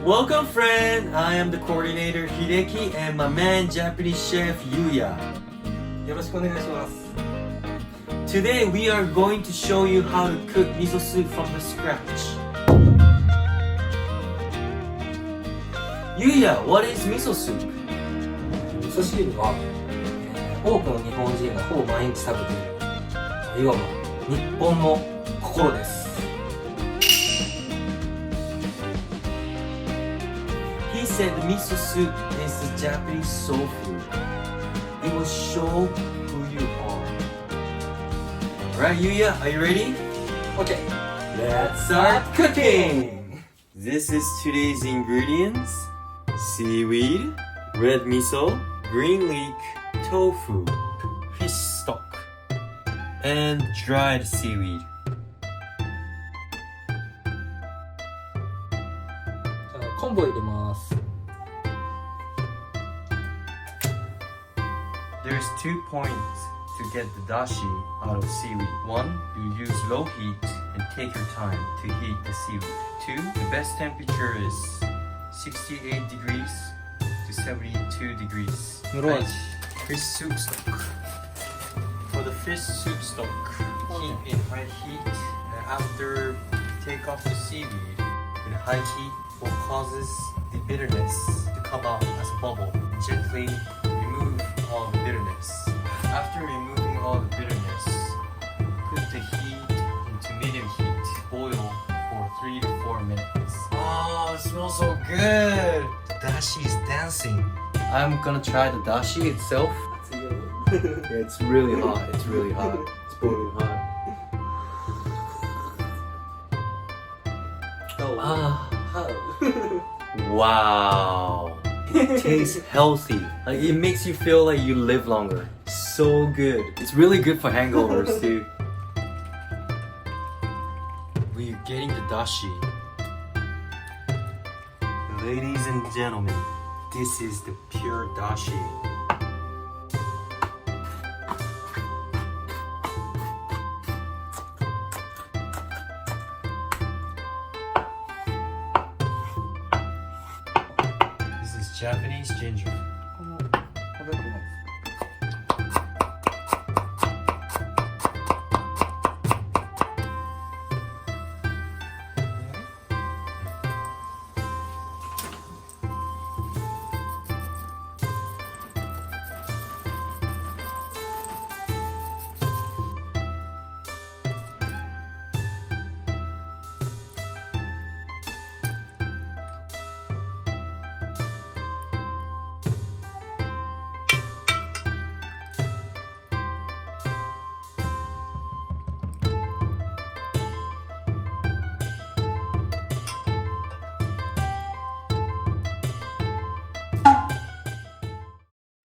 Welcome friend, I am the coordinator Hideki and my man Japanese chef Yuya. よろしくお願いします。 Today we are going to show you how to cook miso soup from the scratch. Yuya, what is miso soup? 味噌汁は多くの日本人がほぼ毎日食べているいわば日本の心です。 He said the miso soup is the Japanese soul food. It will show who you are. Alright Yuya, are you ready? OK! Let's start cooking! This is today's ingredients: seaweed, red miso, green leek, tofu, fish stock, and dried seaweed. じゃあ昆布を入れます。 There's 2 points to get the dashi out of seaweed. 1, you use low heat and take your time to heat the seaweed. 2, the best temperature is 68 degrees to 72 degrees. 室味 Fish soup stock. For the fish soup stock, keep in high heat and after take off the seaweed with high heat what causes the bitterness to come out as a bubble. Gently remove all the bitterness. After removing all the bitterness, put the heat into medium heat. Boil for 3 to 4 minutes. Oh, it smells so good! The dashi is dancing. I'm gonna try the dashi itself. Yeah, it's really hot. It's really hot. It's boiling hot. Wow. It tastes healthy. Like it makes you feel like you live longer. So good. It's really good for hangovers too. We're getting the dashi. Ladies and gentlemen, this is the pure dashi. This is Japanese ginger. この食べてます。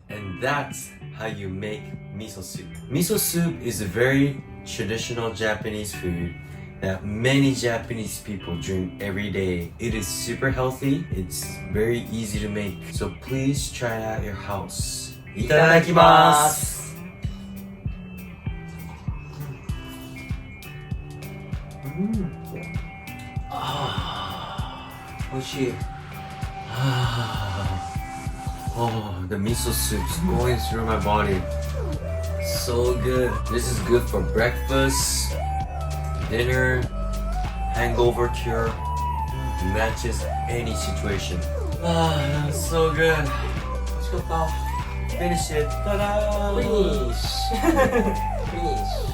And that's how you make miso soup. Miso soup is a very traditional Japanese food that many Japanese people drink every day. It is super healthy, it's very easy to make, so please try it at your house. Itadakimasu! Oh, the miso soup's going through my body. So good. This is good for breakfast, dinner, hangover cure. Matches any situation. That's so good. 美味しかった。 Finish it. Ta-da! フィニッシュ。フィニッシ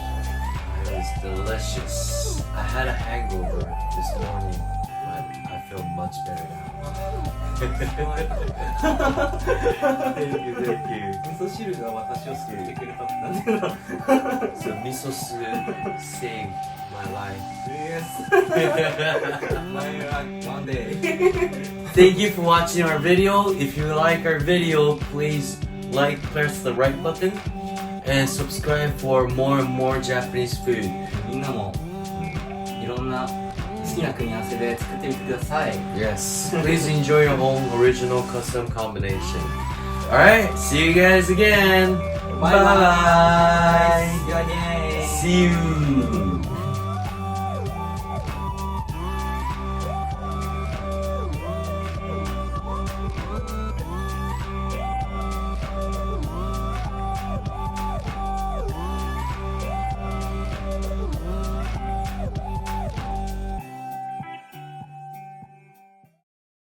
It was delicious. I had a hangover this morning, but I feel much better now. Thank you, thank you. ュ。味噌汁が私を救ってくれたってなんだろう。 So miso soup saved my life. Yes. One day. Thank you for watching our video. If you like our video, please like, press the right button, and subscribe for more and more Japanese food. みんなもいろんな好きな組み合わせで作ってみてください。 Yes, please enjoy your own original custom combination. Alright, see you guys again. Bye bye. Bye. See you again. See you.